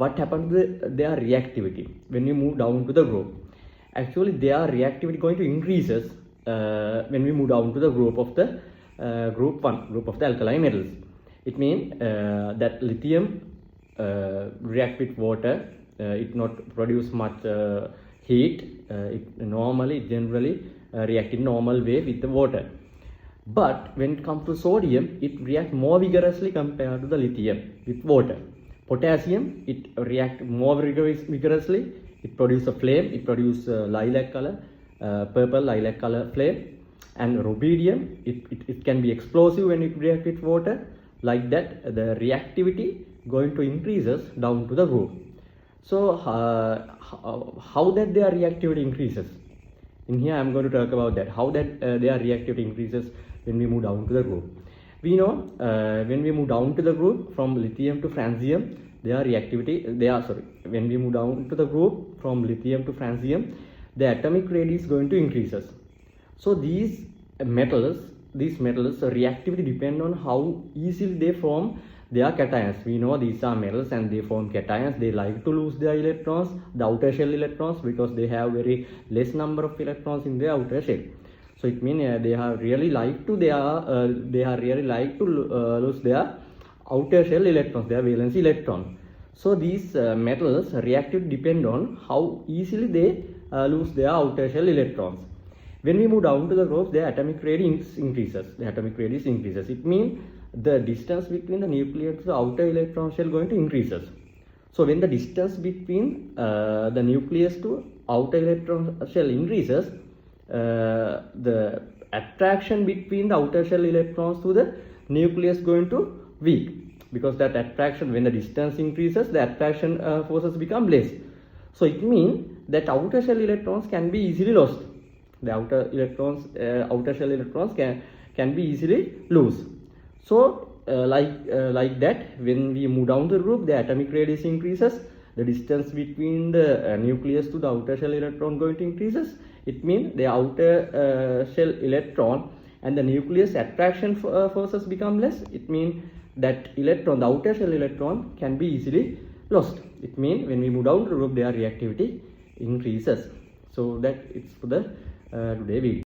what happened to their reactivity when we move down to the group? Actually, their reactivity going to increases when we move down to the group of the group 1, group of the alkali metals. It means that lithium react with water, it not produce much heat, it generally react in normal way with the water. But when it comes to sodium, it reacts more vigorously compared to the lithium with water. Potassium, it reacts more vigorously. It produces a flame, it produces lilac color, purple lilac color flame. And rubidium, it can be explosive when it reacts with water. Like that, the reactivity going to increases down to the group. So how that their reactivity increases? In here, I am going to talk about that. How that their reactivity increases when we move down to the group. We know when we move down to the group from lithium to francium, their reactivity, when we move down to the group from lithium to francium, the atomic radius is going to increases. So these metals reactivity depend on how easily they form their cations. We know these are metals and they form cations. They like to lose their electrons, the outer shell electrons, because they have very less number of electrons in their outer shell. So it means they are really like to lose their outer shell electrons, their valence electron. So these metals reactivity depend on how easily they lose their outer shell electrons. When we move down to the group, their atomic radius increases. It means the distance between the nucleus to the outer electron shell going to increases. So when the distance between the nucleus to outer electron shell increases, the attraction between the outer shell electrons to the nucleus going to weak, because that attraction, when the distance increases, the attraction forces become less. So it means that outer shell electrons can be easily lost. The outer shell electrons can be easily lost. So like that, when we move down the group, the atomic radius increases, the distance between the nucleus to the outer shell electron going to increases. It means the outer shell electron and the nucleus attraction forces become less. It means that the outer shell electron can be easily lost. It means when we move down the group, their reactivity increases. So that it's for the today video.